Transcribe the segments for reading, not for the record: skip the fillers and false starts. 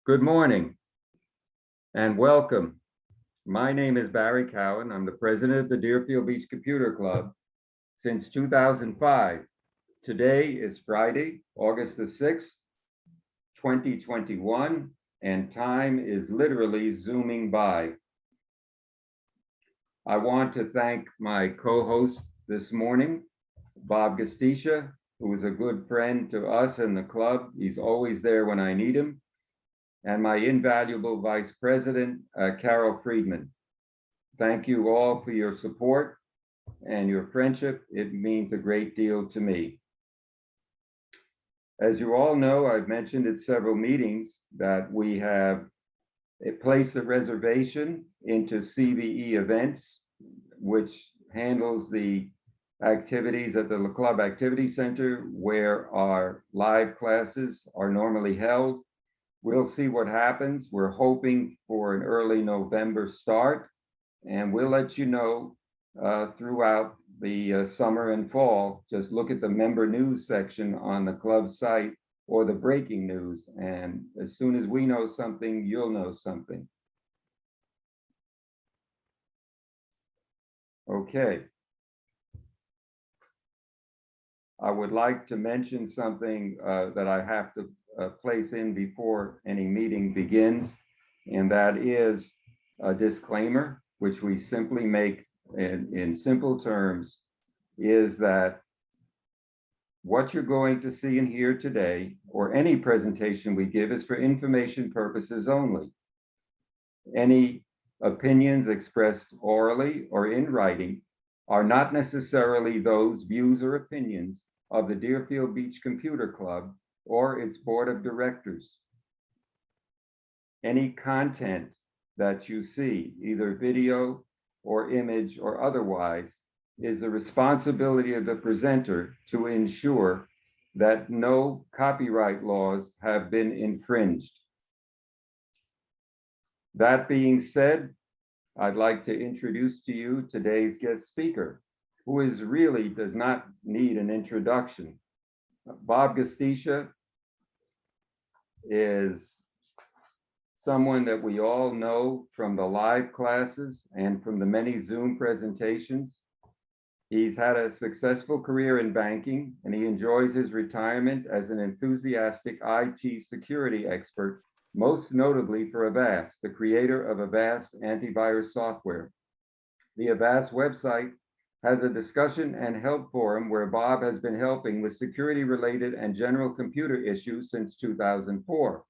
Good morning and welcome. My name is Barry Cowan. I'm the president of the Deerfield Beach Computer Club since 2005. Today is Friday, August the 6th, 2021, and time is literally zooming by. I want to thank my co-host this morning, Bob Gostischa, who is a good friend to us and the club. He's always there when I need him. And my invaluable Vice President, Carol Friedman. Thank you all for your support and your friendship. It means a great deal to me. As you all know, I've mentioned at several meetings that we have placed a reservation into CVE Events, which handles the activities at the club activity center where our live classes are normally held. We'll see what happens. We're hoping for an early November start, and we'll let you know throughout the summer and fall. Just look at the member news section on the club site or the breaking news, and as soon as we know something, you'll know something. Okay. I would like to mention something that I have to place in before any meeting begins, and that is a disclaimer, which we simply make in simple terms, is that what you're going to see and hear today, or any presentation we give, is for information purposes only. Any opinions expressed orally or in writing are not necessarily those views or opinions of the Deerfield Beach Computer Club or its board of directors. Any content that you see, either video or image or otherwise, is the responsibility of the presenter to ensure that no copyright laws have been infringed. That being said, I'd like to introduce to you today's guest speaker, who really does not need an introduction. Bob Gostischa is someone that we all know from the live classes and from the many Zoom presentations. He's had a successful career in banking, and he enjoys his retirement as an enthusiastic IT security expert, most notably for Avast, the creator of Avast antivirus software. The Avast website has a discussion and help forum where Bob has been helping with security-related and general computer issues since 2004.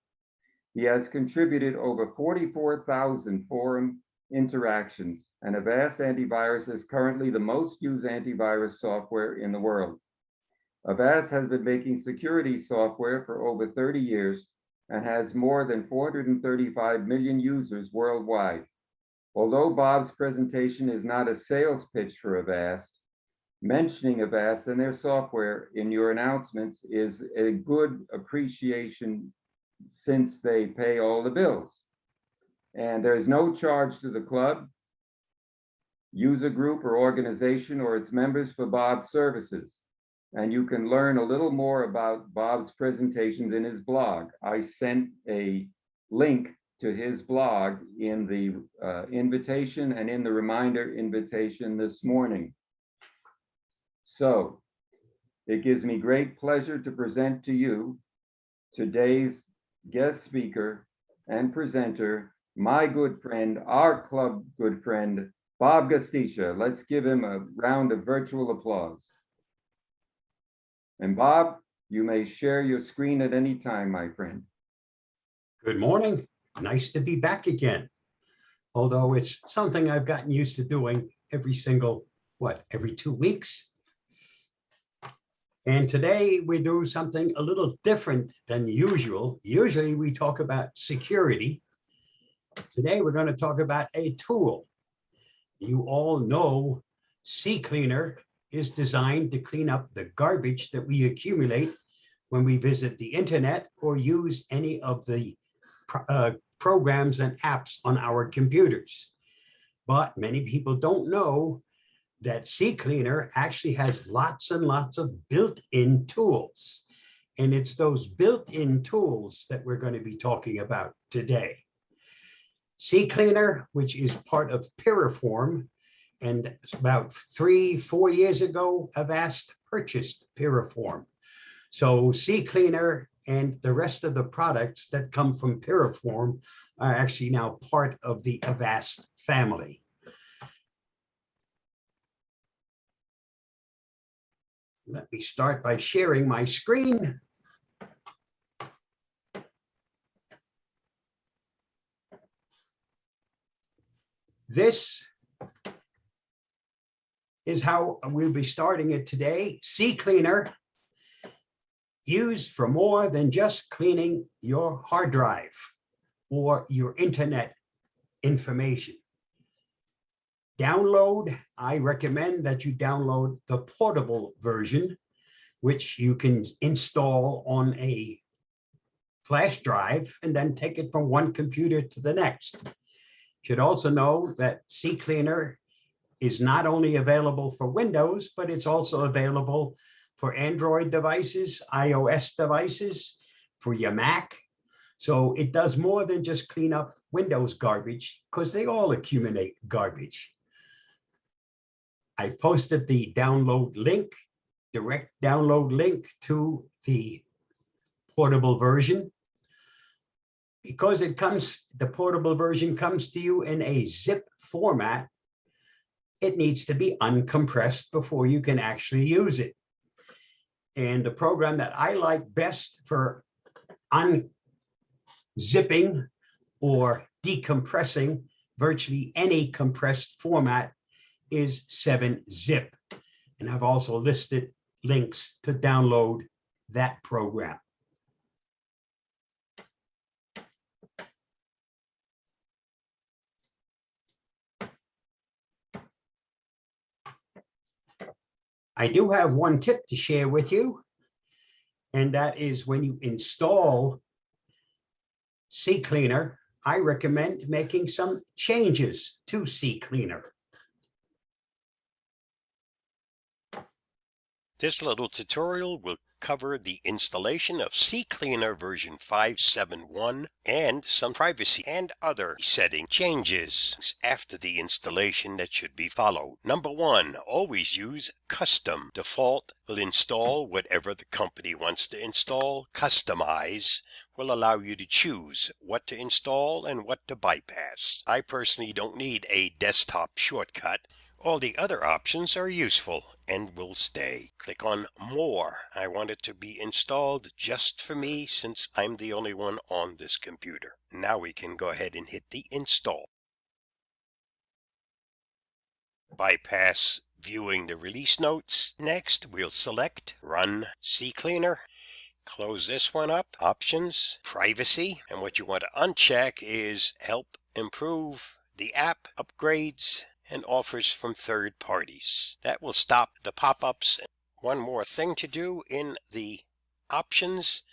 He has contributed over 44,000 forum interactions, and Avast antivirus is currently the most used antivirus software in the world. Avast has been making security software for over 30 years and has more than 435 million users worldwide. Although Bob's presentation is not a sales pitch for Avast, mentioning Avast and their software in your announcements is a good appreciation since they pay all the bills. And there's no charge to the club, user group, or organization or its members for Bob's services. And you can learn a little more about Bob's presentations in his blog. I sent a link to his blog in the invitation and in the reminder invitation this morning. So it gives me great pleasure to present to you today's guest speaker and presenter, my good friend, our club good friend, Bob Gostischa. Let's give him a round of virtual applause. And Bob, you may share your screen at any time, my friend. Good morning. Nice to be back again. Although it's something I've gotten used to doing every 2 weeks. And today we do something a little different than usual. Usually we talk about security. Today we're going to talk about a tool. You all know Ccleaner is designed to clean up the garbage that we accumulate when we visit the internet or use any of the programs and apps on our computers. But many people don't know that Ccleaner actually has lots and lots of built-in tools. And it's those built-in tools that we're going to be talking about today. Ccleaner, which is part of Piriform, and about 3-4 years ago, Avast purchased Piriform. So Ccleaner and the rest of the products that come from Piriform are actually now part of the Avast family. Let me start by sharing my screen. This is how we'll be starting it today. Ccleaner, used for more than just cleaning your hard drive or your internet information. Download, I recommend that you download the portable version, which you can install on a flash drive and then take it from one computer to the next. You should also know that Ccleaner is not only available for Windows, but it's also available for Android devices, iOS devices, for your Mac. So it does more than just clean up Windows garbage, because they all accumulate garbage. I posted the download link, direct download link to the portable version. Because the portable version comes to you in a zip format, it needs to be uncompressed before you can actually use it. And the program that I like best for unzipping or decompressing virtually any compressed format is 7-Zip. And I've also listed links to download that program. I do have one tip to share with you, and that is when you install Ccleaner, I recommend making some changes to Ccleaner. This little tutorial will cover the installation of Ccleaner version 5.7.1 and some privacy and other setting changes after the installation that should be followed. Number 1, always use custom. Default will install whatever the company wants to install. Customize will allow you to choose what to install and what to bypass. I personally don't need a desktop shortcut. All the other options are useful and will stay. Click on More. I want it to be installed just for me since I'm the only one on this computer. Now we can go ahead and hit the install. Bypass viewing the release notes. Next, we'll select Run Ccleaner. Close this one up. Options, Privacy, and what you want to uncheck is Help Improve the App, Upgrades, and offers from third parties. That will stop the pop-ups. One more thing to do in the options.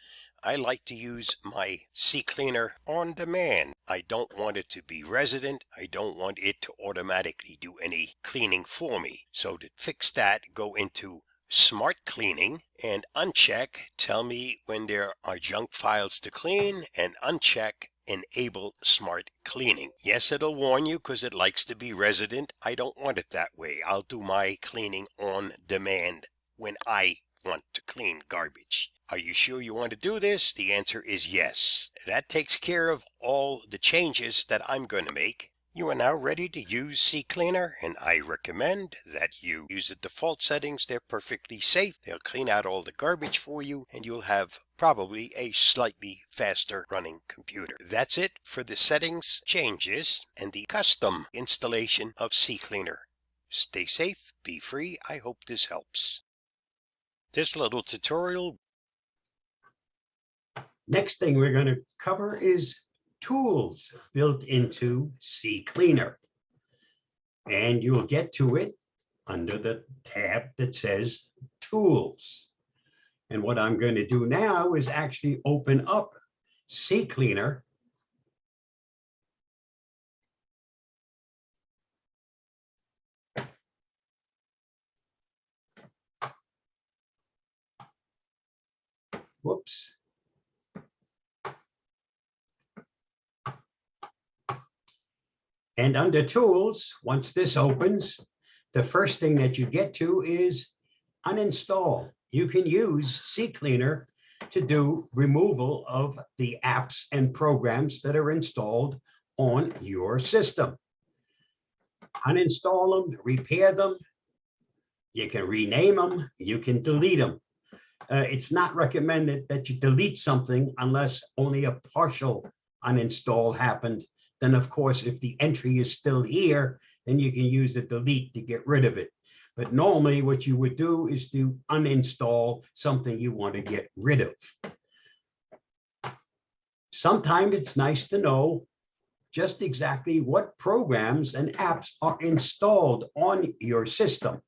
I like to use my Ccleaner on demand. I don't want it to be resident. I don't want it to automatically do any cleaning for me. So to fix that, go into Smart Cleaning and uncheck Tell me when there are junk files to clean, and uncheck Enable Smart Cleaning. Yes, it'll warn you because it likes to be resident. I don't want it that way. I'll do my cleaning on demand when I want to clean garbage. Are you sure you want to do this? The answer is yes. That takes care of all the changes that I'm going to make. You are now ready to use Ccleaner, and I recommend that you use the default settings. They're perfectly safe. They'll clean out all the garbage for you, and you'll have probably a slightly faster running computer. That's it for the settings changes and the custom installation of Ccleaner. Stay safe, be free. I hope this helps. This little tutorial. Next thing we're going to cover is tools built into Ccleaner. And you'll get to it under the tab that says Tools. And what I'm going to do now is actually open up Ccleaner. Whoops. And under Tools, once this opens, the first thing that you get to is uninstall. You can use Ccleaner to do removal of the apps and programs that are installed on your system. Uninstall them, repair them. You can rename them, you can delete them. It's not recommended that you delete something unless only a partial uninstall happened. Then, of course, if the entry is still here, then you can use the delete to get rid of it. But normally what you would do is to uninstall something you want to get rid of. Sometimes it's nice to know just exactly what programs and apps are installed on your system.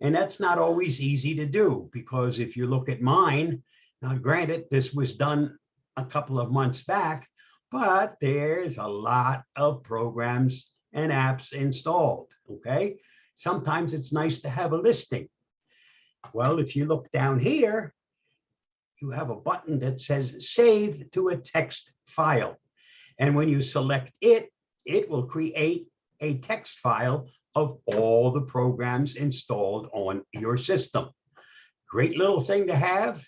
And that's not always easy to do, because if you look at mine, now granted, this was done a couple of months back, but there's a lot of programs and apps installed, okay? Sometimes it's nice to have a listing. Well, if you look down here, you have a button that says Save to a text file. And when you select it, it will create a text file of all the programs installed on your system. Great little thing to have.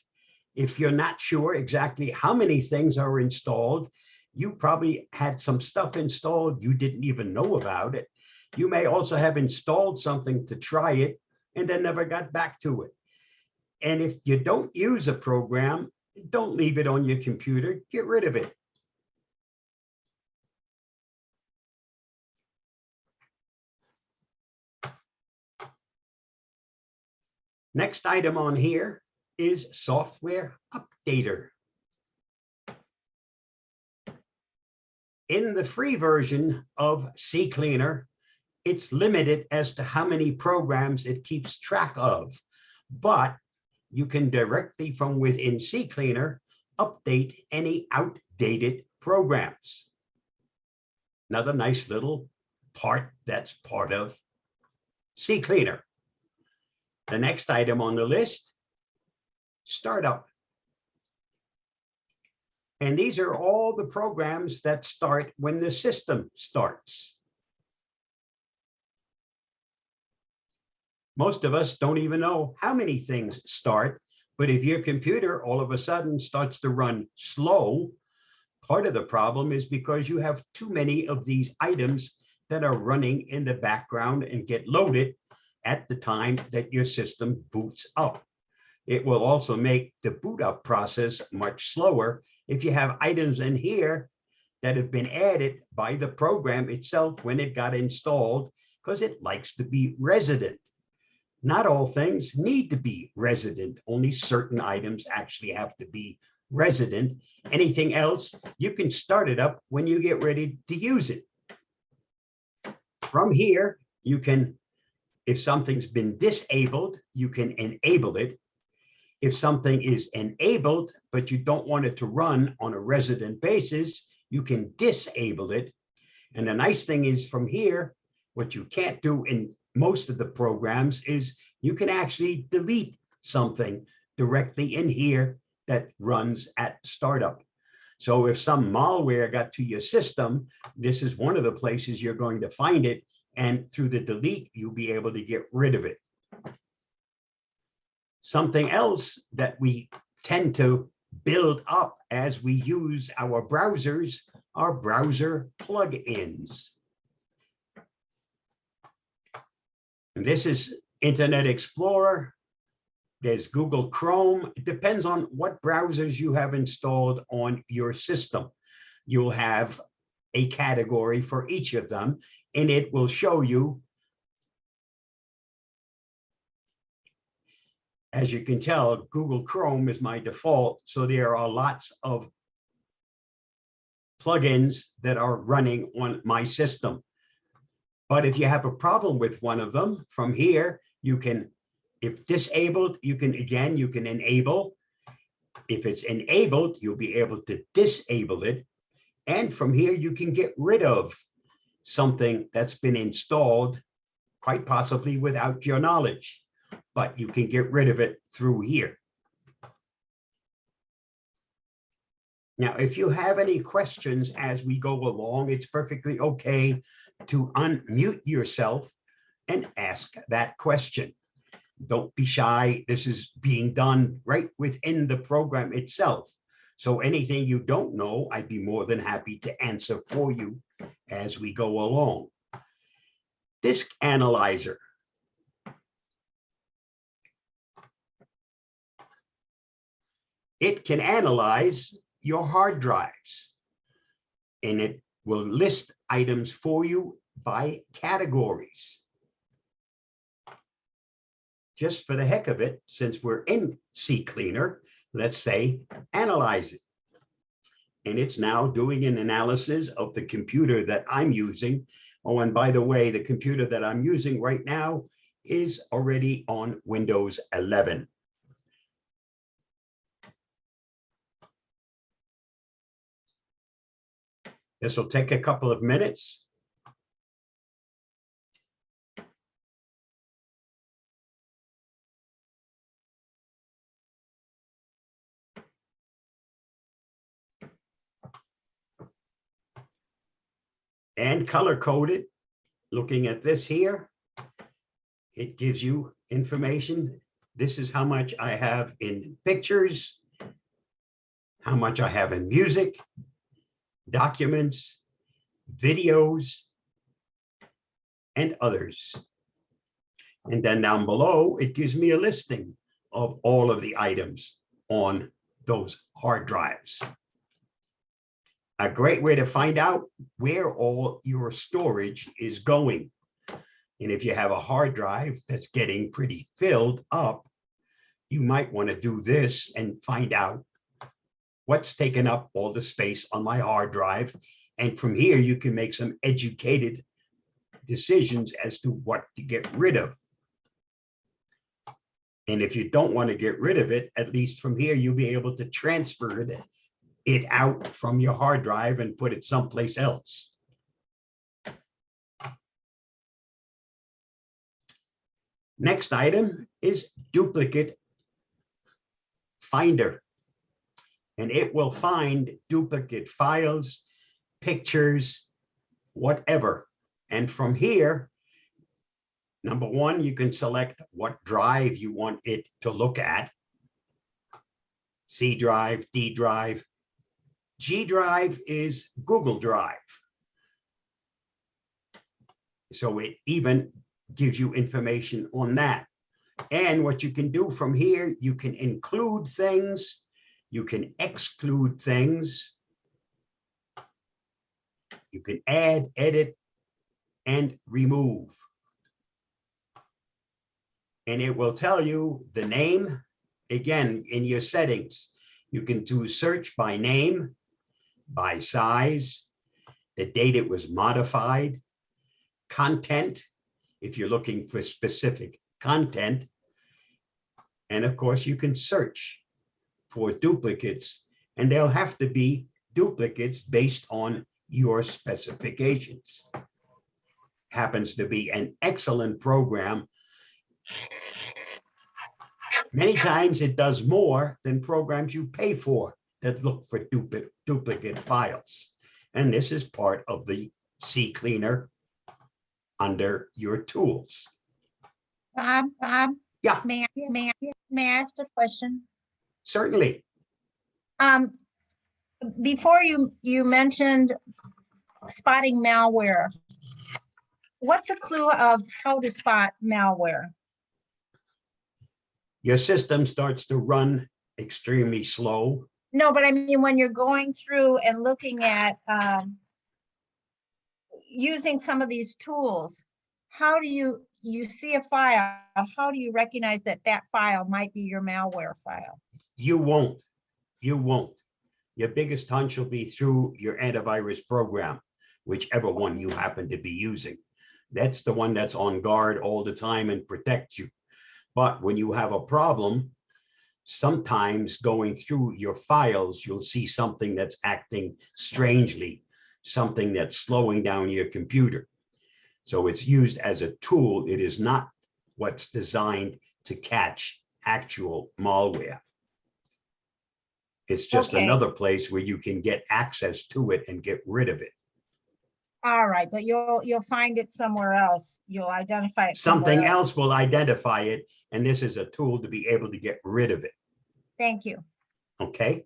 If you're not sure exactly how many things are installed, you probably had some stuff installed you didn't even know about it. You may also have installed something to try it and then never got back to it. And if you don't use a program, don't leave it on your computer, get rid of it. Next item on here is Software Updater. In the free version of Ccleaner, it's limited as to how many programs it keeps track of, but you can directly from within Ccleaner update any outdated programs. Another nice little part that's part of Ccleaner. The next item on the list, Startup. And these are all the programs that start when the system starts. Most of us don't even know how many things start, but if your computer all of a sudden starts to run slow, part of the problem is because you have too many of these items that are running in the background and get loaded at the time that your system boots up. It will also make the boot up process much slower if you have items in here that have been added by the program itself when it got installed, because it likes to be resident. Not all things need to be resident. Only certain items actually have to be resident. Anything else, you can start it up when you get ready to use it. From here, you can, if something's been disabled, you can enable it. If something is enabled, but you don't want it to run on a resident basis, you can disable it. And the nice thing is from here, what you can't do in most of the programs is you can actually delete something directly in here that runs at startup. So if some malware got to your system, this is one of the places you're going to find it. And through the delete, you'll be able to get rid of it. Something else that we tend to build up as we use our browsers are browser plugins. And this is Internet Explorer. There's Google Chrome. It depends on what browsers you have installed on your system. You'll have a category for each of them, and it will show you. As you can tell, Google Chrome is my default, so there are lots of plugins that are running on my system. But if you have a problem with one of them, from here, you can, if disabled, you can enable. If it's enabled, you'll be able to disable it. And from here, you can get rid of something that's been installed, quite possibly without your knowledge, but you can get rid of it through here. Now, if you have any questions as we go along, it's perfectly okay to unmute yourself and ask that question. Don't be shy. This is being done right within the program itself. So anything you don't know, I'd be more than happy to answer for you as we go along. Disk analyzer. It can analyze your hard drives, and it will list items for you by categories. Just for the heck of it, since we're in Ccleaner, let's say analyze it. And it's now doing an analysis of the computer that I'm using. Oh, and by the way, the computer that I'm using right now is already on Windows 11. This will take a couple of minutes. And color coded. Looking at this here, it gives you information. This is how much I have in pictures, how much I have in music, documents, videos, and others. And then down below, it gives me a listing of all of the items on those hard drives. A great way to find out where all your storage is going. And if you have a hard drive that's getting pretty filled up, you might want to do this and find out what's taken up all the space on my hard drive. And from here, you can make some educated decisions as to what to get rid of. And if you don't want to get rid of it, at least from here, you'll be able to transfer it out from your hard drive and put it someplace else. Next item is duplicate finder. And it will find duplicate files, pictures, whatever. And from here, number one, you can select what drive you want it to look at. C drive, D drive. G drive is Google Drive. So it even gives you information on that. And what you can do from here, you can include things, you can exclude things, you can add, edit, and remove. And it will tell you the name. Again, in your settings, you can do search by name, by size, the date it was modified, content, if you're looking for specific content. And of course, you can search for duplicates, and they'll have to be duplicates based on your specifications. Happens to be an excellent program. Many times it does more than programs you pay for that look for duplicate files. And this is part of the Ccleaner under your tools. Bob, Yeah, may I ask a question? certainly. Before you mentioned spotting malware. What's a clue of how to spot malware? Your system starts to run extremely slow. No, but I mean, when you're going through and looking at using some of these tools, how do you see a file? How do you recognize that that file might be your malware file? You won't. Your biggest hunch will be through your antivirus program, whichever one you happen to be using. That's the one that's on guard all the time and protects you. But when you have a problem, sometimes going through your files, you'll see something that's acting strangely, something that's slowing down your computer. So it's used as a tool. It is not what's designed to catch actual malware. It's just Okay. another place where you can get access to it and get rid of it. All right, but you'll find it somewhere else. You'll identify it somewhere Something else. else will identify it, and this is a tool to be able to get rid of it, Thank you. okay?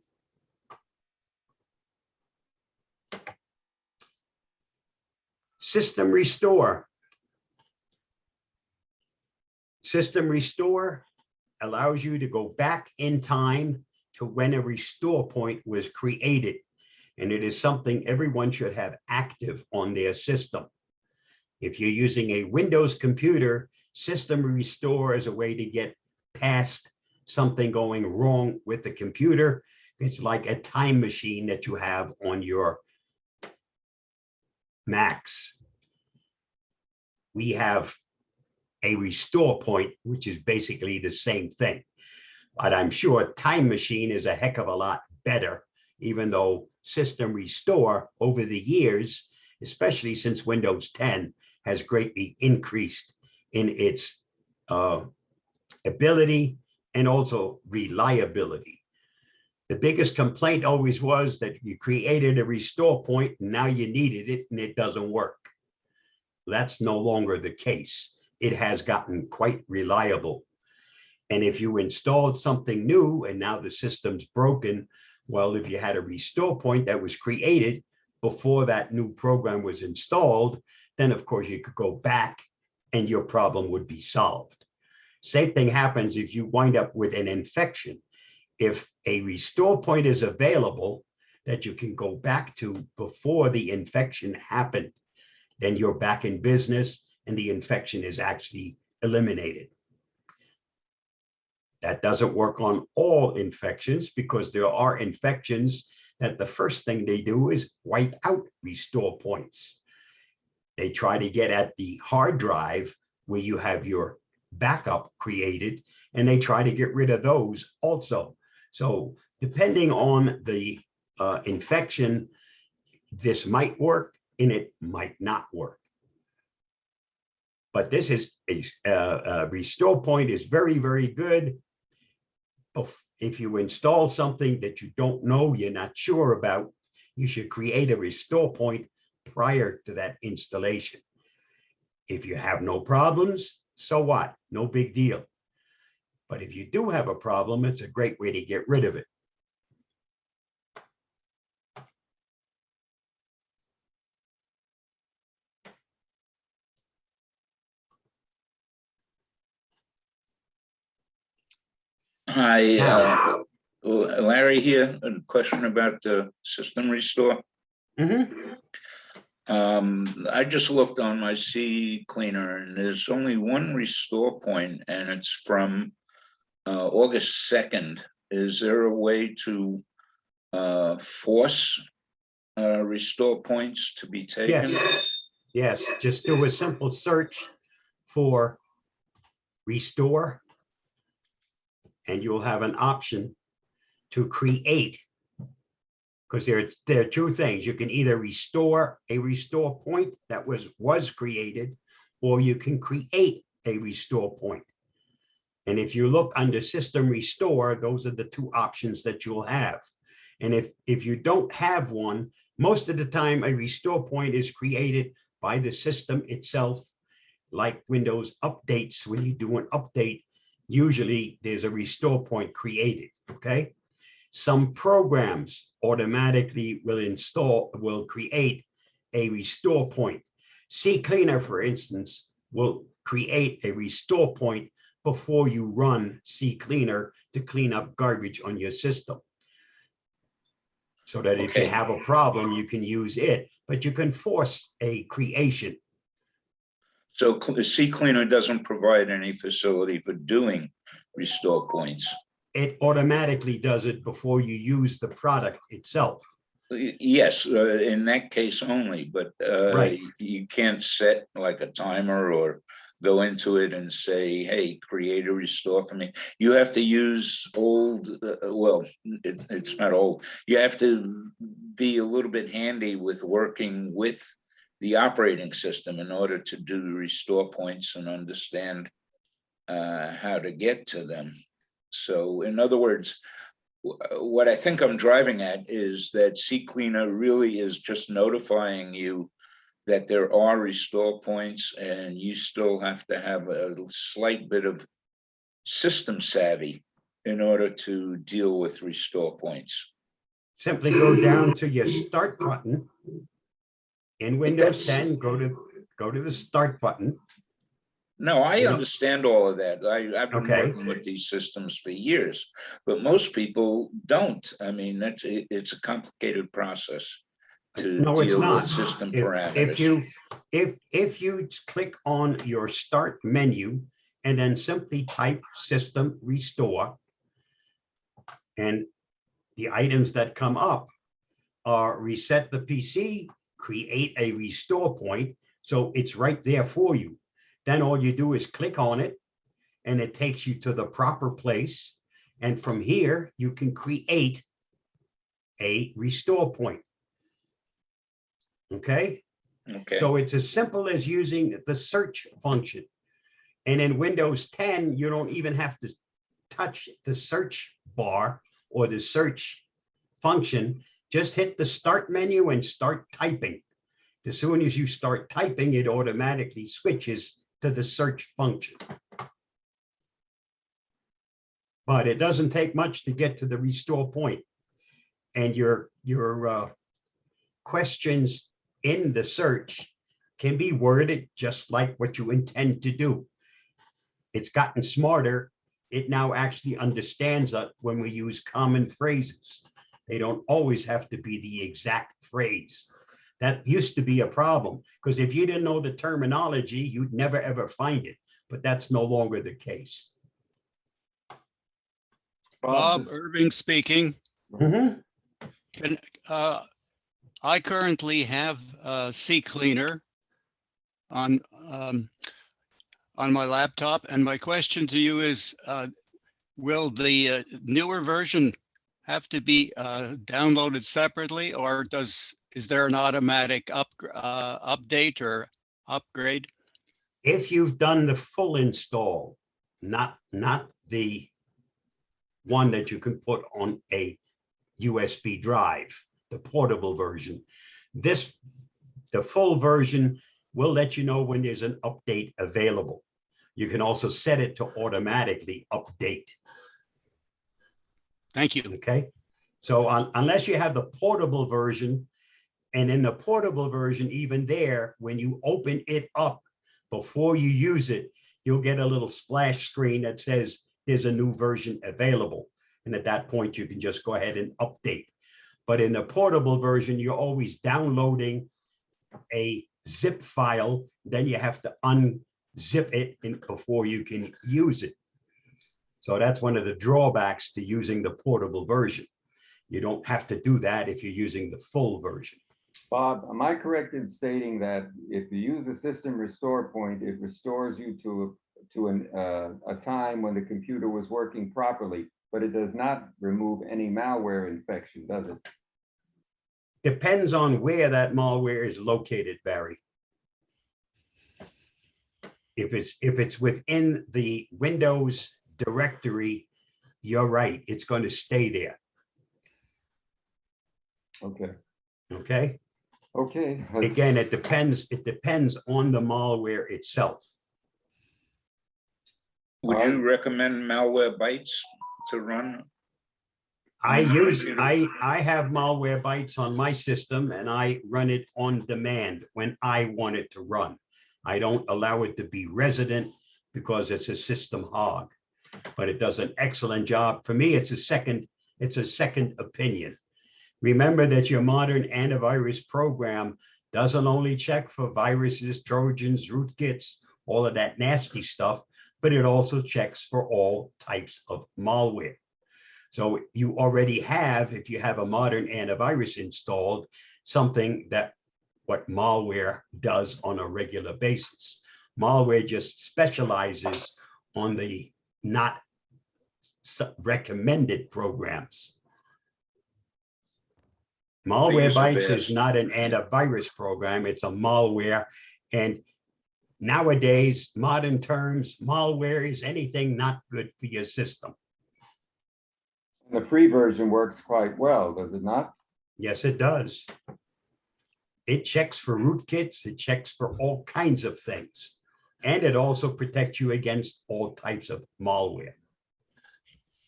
System restore. System restore allows you to go back in time to when a restore point was created. And it is something everyone should have active on their system. If you're using a Windows computer, system restore is a way to get past something going wrong with the computer. It's like a time machine that you have on your Macs. We have a restore point, which is basically the same thing. But I'm sure time machine is a heck of a lot better, even though system restore over the years, especially since Windows 10, has greatly increased in its ability and also reliability. The biggest complaint always was that you created a restore point and now you needed it and it doesn't work. That's no longer the case. It has gotten quite reliable. And if you installed something new and now the system's broken, well, if you had a restore point that was created before that new program was installed, then of course you could go back and your problem would be solved. Same thing happens if you wind up with an infection. If a restore point is available that you can go back to before the infection happened, then you're back in business and the infection is actually eliminated. That doesn't work on all infections because there are infections that the first thing they do is wipe out restore points. They try to get at the hard drive where you have your backup created, and they try to get rid of those also. So depending on the infection, this might work and it might not work. But this is a restore point is very, very good. If you install something that you don't know, you're not sure about, you should create a restore point prior to that installation. If you have no problems, so what? No big deal. But if you do have a problem, it's a great way to get rid of it. Hi, Now- Larry here, a question about the system restore. I just looked on my Ccleaner and there's only one restore point and it's from August 2nd. Is there a way to force restore points to be taken? Yes, just do a simple search for restore and you'll have an option to create, because there are two things. You can either restore a restore point that was created, or you can create a restore point. And if you look under system restore, those are the two options that you'll have. And if you don't have one, most of the time a restore point is created by the system itself. Like Windows updates, when you do an update, usually there's a restore point created, okay? Some programs automatically will create a restore point. Ccleaner, for instance, will create a restore point before you run Ccleaner to clean up garbage on your system. So that if you have a problem, you can use it, but you can force a creation. So Ccleaner doesn't provide any facility for doing restore points. It automatically does it before you use the product itself. Yes, in that case only, but Right. you can't set like a timer or go into it and say, hey, create a restore for me. You have to use old, well, it's not old. You have to be a little bit handy with working with the operating system in order to do restore points and understand how to get to them. So in other words, what I think I'm driving at is that Ccleaner really is just notifying you that there are restore points, and you still have to have a slight bit of system savvy in order to deal with restore points. Simply go down to your start button. In Windows that's- 10, go to the start button. No, I You know- understand all of that. I've been Okay. working with these systems for years, but most people don't. I mean, it's a complicated process to No, it's deal with not. system If parameters. you click on your start menu and then simply type system restore, and the items that come up are reset the PC, create a restore point. So it's right there for you. Then all you do is click on it and it takes you to the proper place. And from here, you can create a restore point. Okay, Okay, so it's as simple as using the search function. And in Windows 10, you don't even have to touch the search bar or the search function. Just hit the start menu and start typing. As soon as you start typing, it automatically switches to the search function. But it doesn't take much to get to the restore point. And your questions in the search can be worded just like what you intend to do. It's gotten smarter. It now actually understands that when we use common phrases, they don't always have to be the exact phrase. That used to be a problem, because if you didn't know the terminology, you'd never ever find it. But that's no longer the case. Bob Irving speaking. Mhm. Can, I currently have Ccleaner on my laptop, and my question to you is, will the newer version have to be downloaded separately, or is there an automatic update or upgrade? If you've done the full install, not the one that you can put on a USB drive, the portable version, the full version will let you know when there's an update available. You can also set it to automatically update. Thank you. Okay, so unless you have the portable version, and in the portable version, even there, when you open it up before you use it, you'll get a little splash screen that says there's a new version available. And at that point, you can just go ahead and update. But in the portable version, you're always downloading a zip file. Then you have to unzip it before you can use it. So that's one of the drawbacks to using the portable version. You don't have to do that if you're using the full version. Bob, am I correct in stating that if you use the system restore point, it restores you to a time when the computer was working properly, but it does not remove any malware infection, does it? Depends on where that malware is located, Barry. If it's within the Windows directory, you're right, it's going to stay there. Okay, Okay. okay. Again, it depends on the malware itself. would you recommend Malwarebytes to run? I have Malwarebytes on my system, and I run it on demand when I want it to run. I don't allow it to be resident because it's a system hog, but it does an excellent job. For me, it's a second opinion. Remember that your modern antivirus program doesn't only check for viruses, Trojans, rootkits, all of that nasty stuff, but it also checks for all types of malware. So you already have, if you have a modern antivirus installed, something that what malware does on a regular basis. Malware just specializes on the not recommended programs. Malwarebytes is not an antivirus program, it's a malware. And nowadays, modern terms, malware is anything not good for your system. The free version works quite well, does it not? Yes, it does. It checks for rootkits, it checks for all kinds of things. And it also protects you against all types of malware.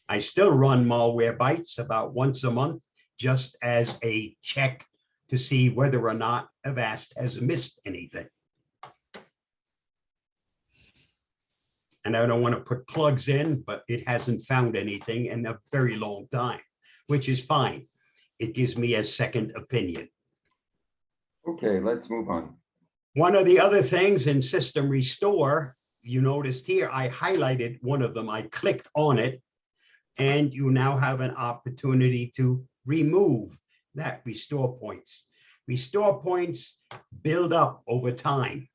I still run malware bites about once a month, just as a check to see whether or not Avast has missed anything. And I don't want to put plugs in, but it hasn't found anything in a very long time, which is fine. It gives me a second opinion. Okay, let's move on. One of the other things in System Restore, you noticed here, I highlighted one of them. I clicked on it, and you now have an opportunity to remove that restore points. Restore points build up over time.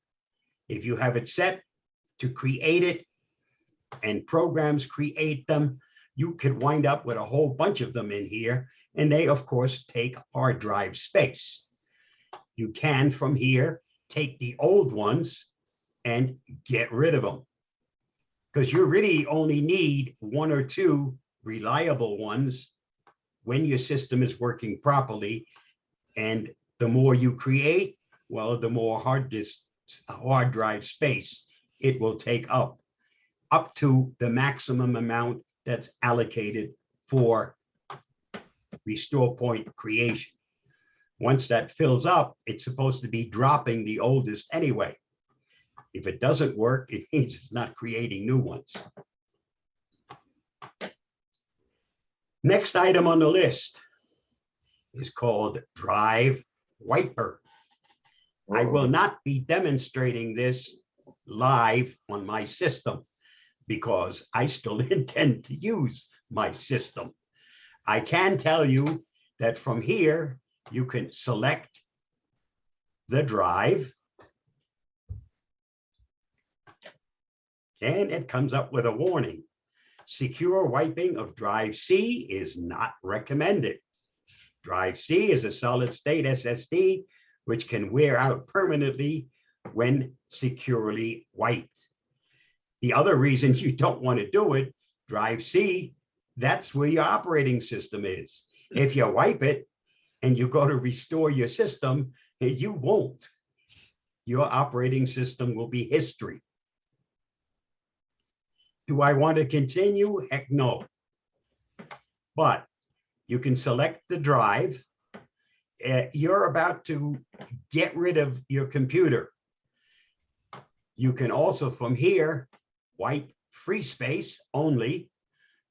If you have it set to create it and programs create them, you could wind up with a whole bunch of them in here, and they, of course, take hard drive space. You can, from here, take the old ones and get rid of them, because you really only need one or two reliable ones when your system is working properly. And the more you create, well, the more hard drive space it will take up to the maximum amount that's allocated for restore point creation. Once that fills up, it's supposed to be dropping the oldest anyway. If it doesn't work, it means it's not creating new ones. Next item on the list is called Drive Wiper. I will not be demonstrating this live on my system because I still intend to use my system. I can tell you that from here, you can select the drive, and it comes up with a warning. Secure wiping of drive C is not recommended. Drive C is a solid state SSD, which can wear out permanently when securely wiped. The other reason you don't want to do it, drive C, that's where your operating system is. If you wipe it and you go to restore your system, you won't. Your operating system will be history. Do I want to continue? Heck no. But you can select the drive. You're about to get rid of your computer. You can also, from here, wipe free space only.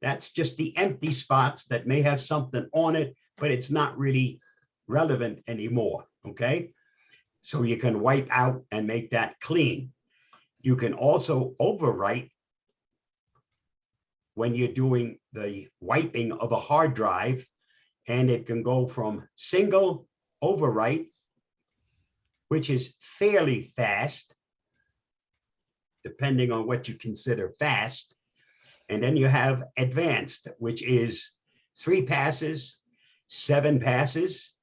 That's just the empty spots that may have something on it, but it's not really relevant anymore, okay? So you can wipe out and make that clean. You can also overwrite when you're doing the wiping of a hard drive, and it can go from single overwrite, which is fairly fast, depending on what you consider fast. And then you have advanced, which is 3 passes, 7 passes.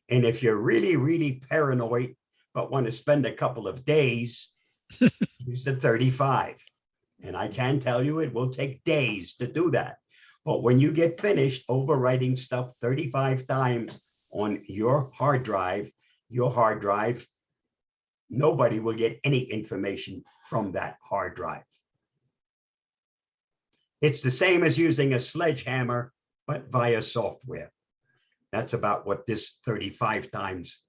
And if you're really, really paranoid, but want to spend a couple of days, use the 35. And I can tell you it will take days to do that. But when you get finished overwriting stuff 35 times on your hard drive, nobody will get any information from that hard drive. It's the same as using a sledgehammer, but via software. That's about what this 35 times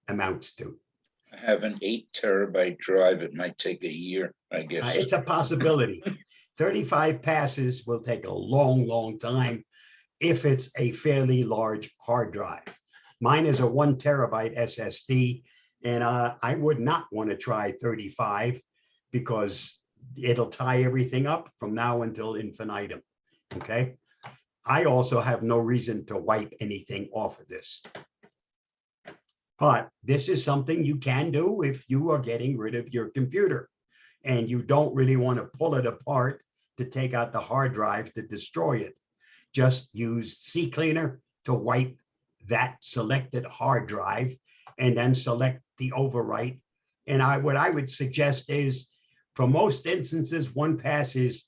amounts to. I have an 8 terabyte drive. It might take a year, I guess. It's a possibility. 35 passes will take a long, long time if it's a fairly large hard drive. Mine is a 1 terabyte SSD, and I would not want to try 35 because it'll tie everything up from now until infinitum, okay? I also have no reason to wipe anything off of this. But this is something you can do if you are getting rid of your computer and you don't really want to pull it apart to take out the hard drive to destroy it. Just use Ccleaner to wipe that selected hard drive and then select the overwrite. And what I would suggest is, for most instances, 1 pass is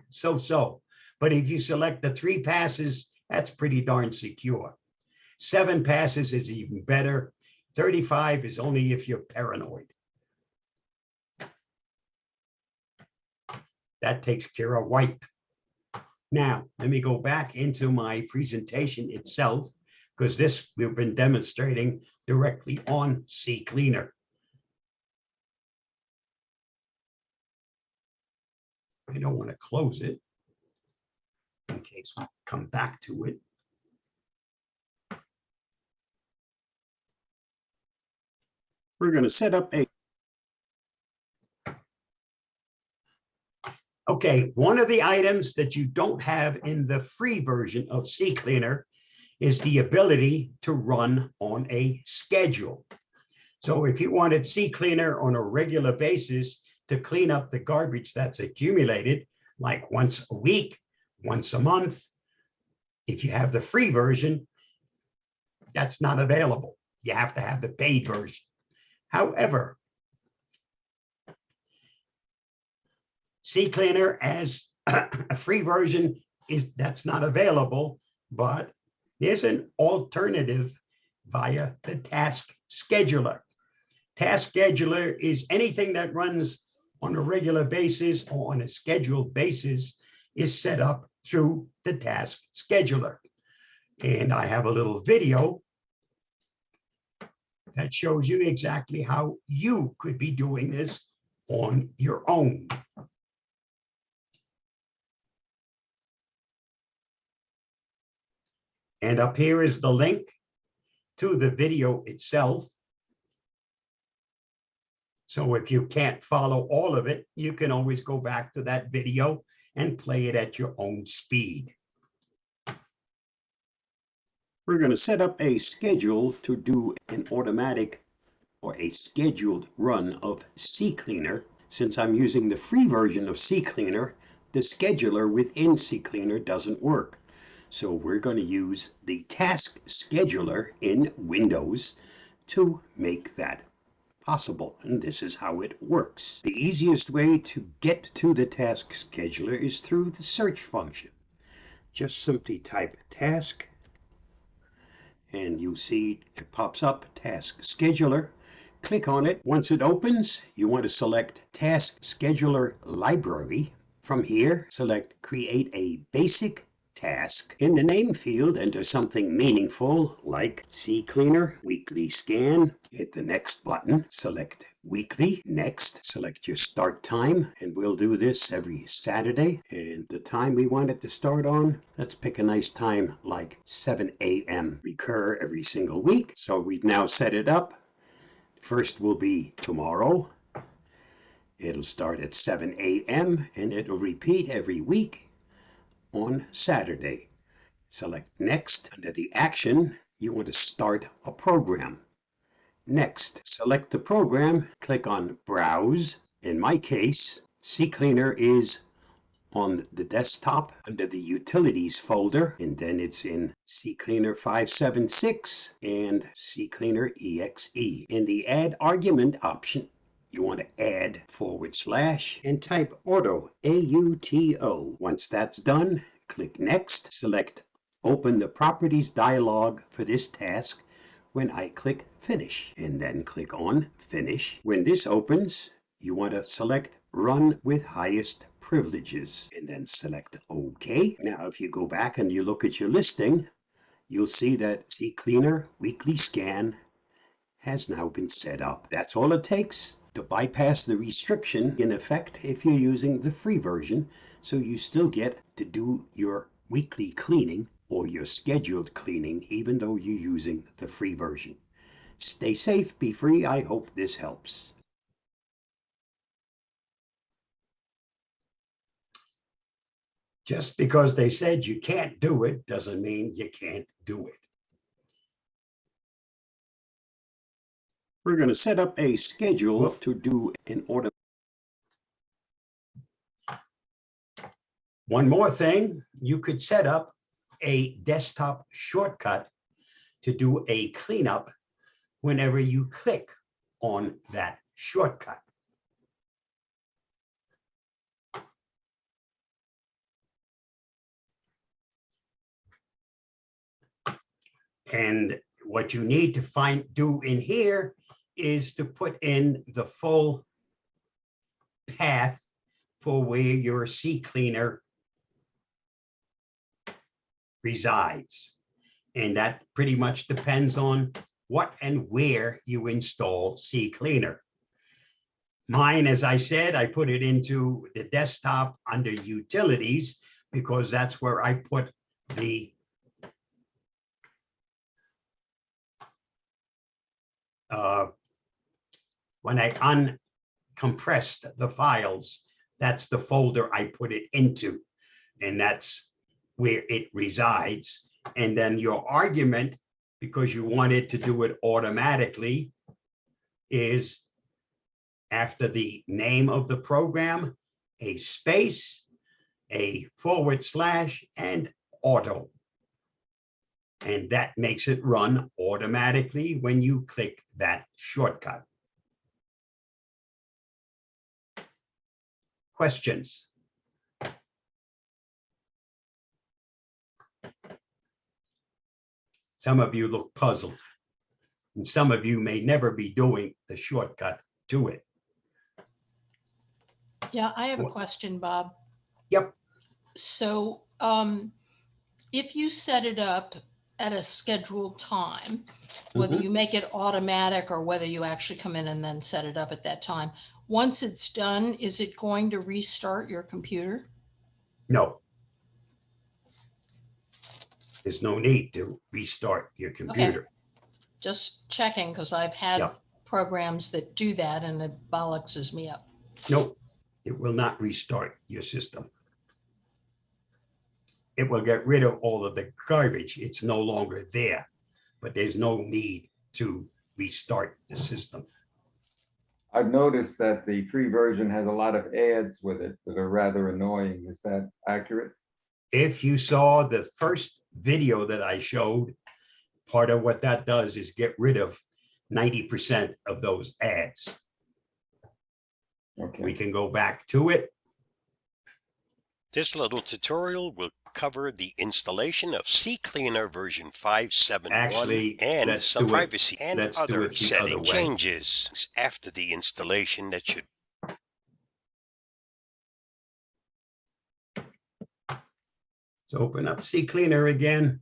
so-so. But if you select the 3 passes, that's pretty darn secure. 7 passes is even better. 35 is only if you're paranoid. That takes care of wipe. Now, let me go back into my presentation itself, because this we've been demonstrating directly on Ccleaner. I don't want to close it in case we come back to it. We're going to set up a. Okay, one of the items that you don't have in the free version of Ccleaner is the ability to run on a schedule. So if you wanted Ccleaner on a regular basis to clean up the garbage that's accumulated, like once a week, once a month, if you have the free version, that's not available. You have to have the paid version. However, Ccleaner as a free version that's not available, but there's an alternative via the task scheduler. Task scheduler is anything that runs on a regular basis or on a scheduled basis is set up through the task scheduler. And I have a little video that shows you exactly how you could be doing this on your own. And up here is the link to the video itself. So if you can't follow all of it, you can always go back to that video and play it at your own speed. We're going to set up a schedule to do an automatic or a scheduled run of Ccleaner. Since I'm using the free version of Ccleaner, the scheduler within Ccleaner doesn't work. So we're going to use the task scheduler in Windows to make that possible. And this is how it works. The easiest way to get to the task scheduler is through the search function. Just simply type task and you see it pops up task scheduler. Click on it. Once it opens, you want to select task scheduler library. From here, select create a basic task. In the name field, enter something meaningful like Ccleaner weekly scan. Hit the next button, select weekly. Next, select your start time, and we'll do this every Saturday. And the time we want it to start on, let's pick a nice time like 7 a.m. Recur every single week. So we've now set it up. First will be tomorrow. It'll start at 7 a.m. and it'll repeat every week on Saturday. Select next. Under the action, you want to start a program. Next, select the program, click on Browse. In my case, Ccleaner is on the desktop under the Utilities folder, and then it's in Ccleaner 576 and Ccleaner EXE. In the Add Argument option, you want to add / and type auto, AUTO. Once that's done, click Next. Select Open the Properties dialog for this task when I click Finish, and then click on Finish. When this opens, you want to select Run with Highest Privileges, and then select OK. Now, if you go back and you look at your listing, you'll see that Ccleaner Weekly Scan has now been set up. That's all it takes to bypass the restriction in effect if you're using the free version, so you still get to do your weekly cleaning or your scheduled cleaning even though you're using the free version. Stay safe, be free. I hope this helps. Just because they said you can't do it doesn't mean you can't do it. We're going to set up a schedule to do an order. One more thing, you could set up a desktop shortcut to do a cleanup whenever you click on that shortcut. And what you need to do in here is to put in the full path for where your Ccleaner resides. And that pretty much depends on what and where you install Ccleaner. Mine, as I said, I put it into the desktop under utilities because that's where I put the when I uncompressed the files, that's the folder I put it into, and that's where it resides. And then your argument, because you wanted to do it automatically, is after the name of the program, a space, a // and auto. And that makes it run automatically when you click that shortcut. Questions? Some of you look puzzled, and some of you may never be doing the shortcut to it. Yeah, I have a What- question, Bob. Yep. So if you set it up at a scheduled time, whether Mhm. you make it automatic or whether you actually come in and then set it up at that time, once it's done, is it going to restart your computer? No. There's no need to restart your computer. Just checking, because I've had Yep. programs that do that and it bollockses me up. No, it will not restart your system. It will get rid of all of the garbage. It's no longer there, but there's no need to restart the system. I've noticed that the free version has a lot of ads with it that are rather annoying. Is that accurate? If you saw the first video that I showed, part of what that does is get rid of 90% of those ads. We Okay, can go back to it. This little tutorial will cover the installation of Ccleaner version 5.7.1 Actually, and let's some do it- privacy and let's do other it the other setting way. changes after the installation that should So open up Ccleaner again.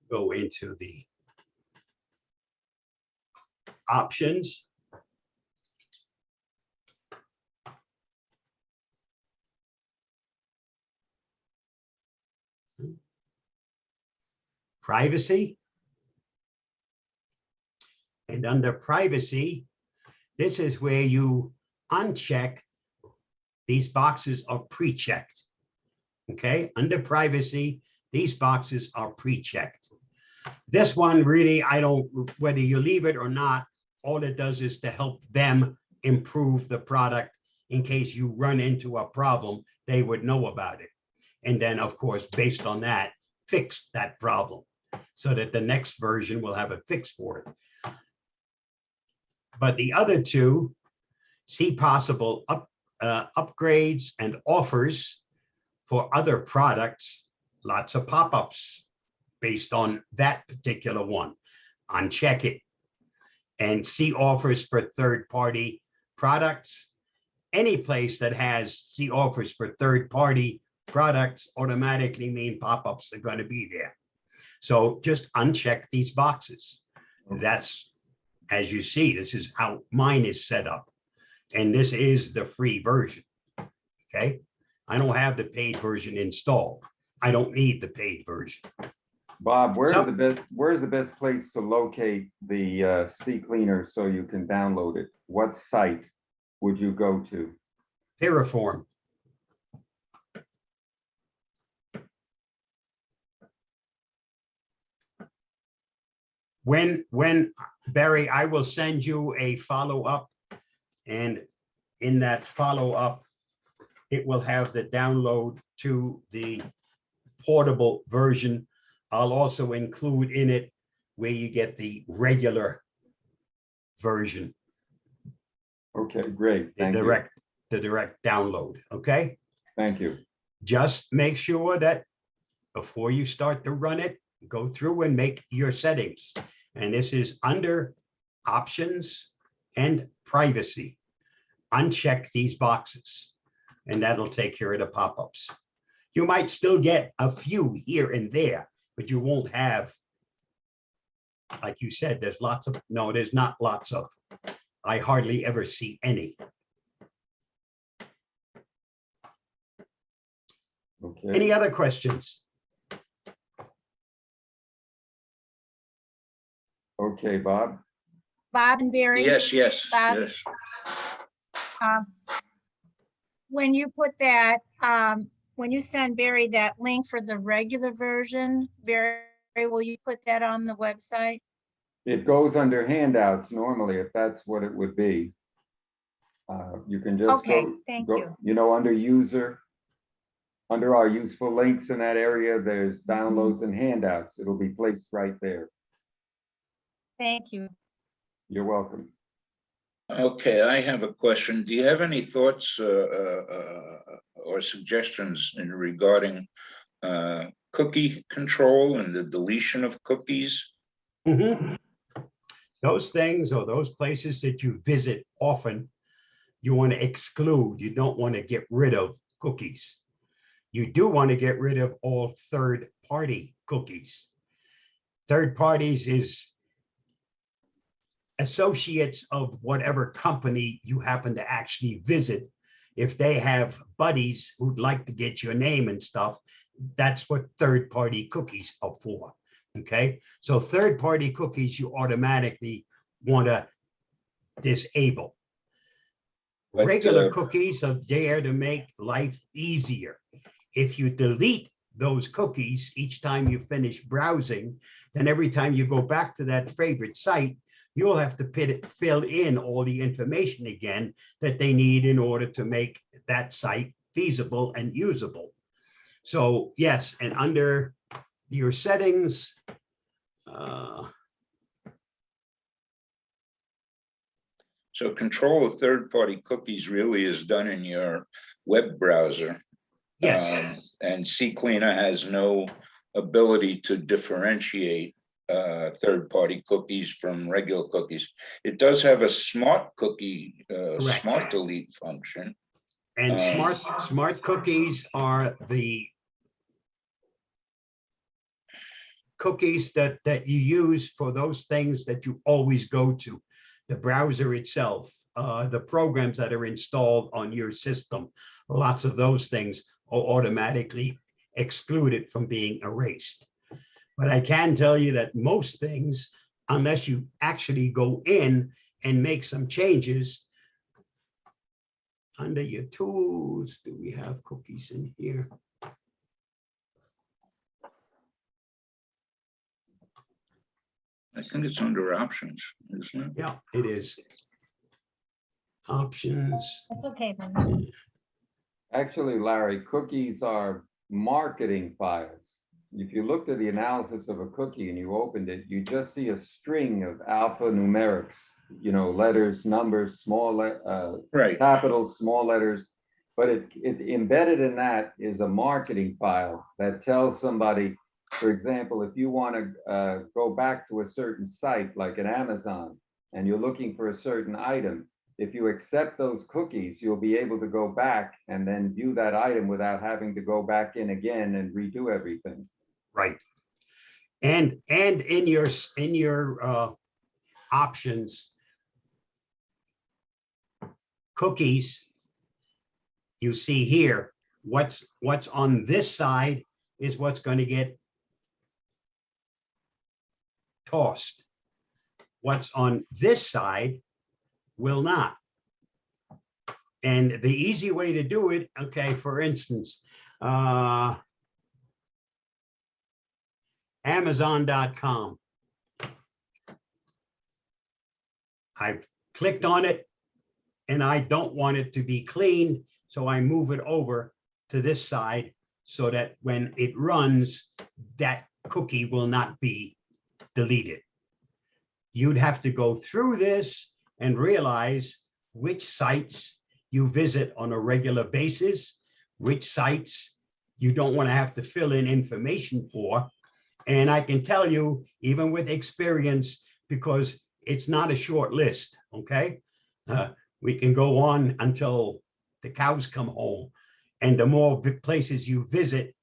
Go into the options. Privacy. And under privacy, this is where you uncheck these boxes are pre-checked. Okay, under privacy, these boxes are pre-checked. This one really, I don't, whether you leave it or not, all it does is to help them improve the product in case you run into a problem, they would know about it. And then, of course, based on that, fix that problem so that the next version will have a fix for it. But the other two, see possible upgrades and offers for other products, lots of pop-ups based on that particular one. Uncheck it. And see offers for third-party products. Any place that has see offers for third-party products automatically mean pop-ups are going to be there. So just uncheck these boxes. That's, as you see, this is how mine is set up. And this is the free version. Okay. I don't have the paid version installed. I don't need the paid version. Bob, where's So- the best place to locate the Ccleaner so you can download it? What site would you go to? Terraform. When Barry, I will send you a follow-up, and in that follow-up, it will have the download to the portable version. I'll also include in it where you get the regular version, Okay, great. the Thank you. direct download, okay? Thank you. Just make sure that before you start to run it, go through and make your settings. And this is under options and privacy. Uncheck these boxes and that'll take care of the pop-ups. You might still get a few here and there, but you won't have, like you said, there's lots of, no, there's not lots of. I hardly ever see any. Okay. Any other questions? Okay, Bob. Bob and Barry? Yes, yes, Bob? yes. um, When you put that, when you send Barry that link for the regular version, Barry, will you put that on the website? It goes under handouts normally, if that's what it would be. You can just Okay, go, thank go, you. under user, under our useful links in that area, there's downloads and handouts. It'll be placed right there. Thank you. You're welcome. Okay, I have a question. Do you have any thoughts or suggestions in regarding cookie control and the deletion of cookies? Mhm. Those things or those places that you visit often, you want to exclude. You don't want to get rid of cookies. You do want to get rid of all third-party cookies. Third parties is associates of whatever company you happen to actually visit. If they have buddies who'd like to get your name and stuff, that's what third-party cookies are for. Okay, so third-party cookies you automatically want to disable. But, Regular cookies are there to make life easier. If you delete those cookies each time you finish browsing, then every time you go back to that favorite site, you'll have to fill in all the information again that they need in order to make that site feasible and usable. So yes, and under your settings, so control of third-party cookies really is done in your web browser. yes, And Ccleaner has no ability to differentiate third-party cookies from regular cookies. It does have a smart cookie, Correct. smart delete function. and smart cookies are the cookies that you use for those things that you always go to. The browser itself, the programs that are installed on your system, lots of those things are automatically excluded from being erased. But I can tell you that most things, unless you actually go in and make some changes, under your tools, do we have cookies in here? I think it's under options, isn't it? Yeah, it is. Options. That's okay. Brenda. Actually, Larry, cookies are marketing files. If you looked at the analysis of a cookie and you opened it, you just see a string of alphanumerics, letters, numbers, Right. capitals, small letters. But it's embedded in that is a marketing file that tells somebody, for example, if you want to go back to a certain site like an Amazon and you're looking for a certain item, if you accept those cookies, you'll be able to go back and then view that item without having to go back in again and redo everything. Right. And in your options, cookies, you see here, what's on this side is what's going to get tossed. What's on this side will not. And the easy way to do it, okay, for instance, Amazon.com. I've clicked on it and I don't want it to be cleaned, so I move it over to this side so that when it runs, that cookie will not be deleted. You'd have to go through this and realize which sites you visit on a regular basis, which sites you don't want to have to fill in information for, And I can tell you, even with experience, because it's not a short list, okay? We can go on until the cows come home. And the more places you visit,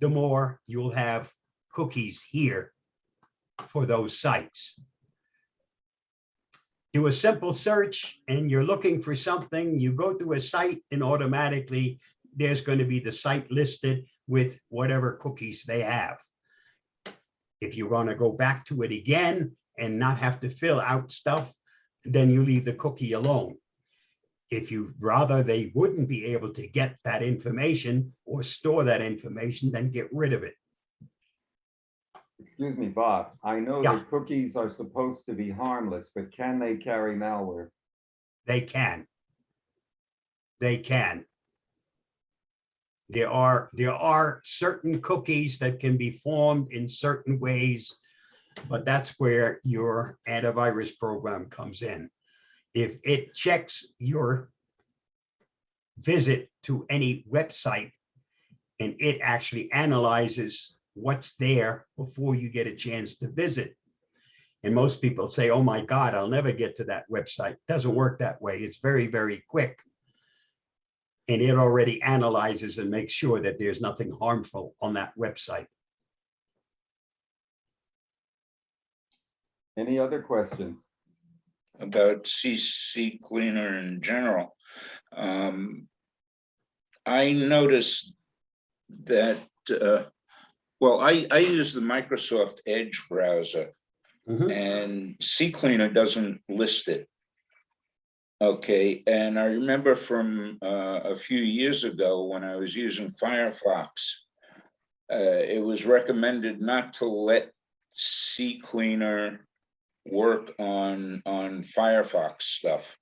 the more you'll have cookies here for those sites. Do a simple search and you're looking for something, you go to a site and automatically there's going to be the site listed with whatever cookies they have. If you want to go back to it again and not have to fill out stuff, then you leave the cookie alone. If you rather they wouldn't be able to get that information or store that information, then get rid of it. Excuse me, Bob. I know Yeah. that cookies are supposed to be harmless, but can they carry malware? They can. They can. There are certain cookies that can be formed in certain ways, but that's where your antivirus program comes in. If it checks your visit to any website and it actually analyzes what's there before you get a chance to visit. And most people say, oh my God, I'll never get to that website. It doesn't work that way. It's very, very quick. And it already analyzes and makes sure that there's nothing harmful on that website. Any other questions? About Ccleaner in general. I noticed that, well, I use the Microsoft Edge browser and Ccleaner doesn't list it. Okay, and I remember from a few years ago when I was using Firefox, it was recommended not to let Ccleaner work on Firefox stuff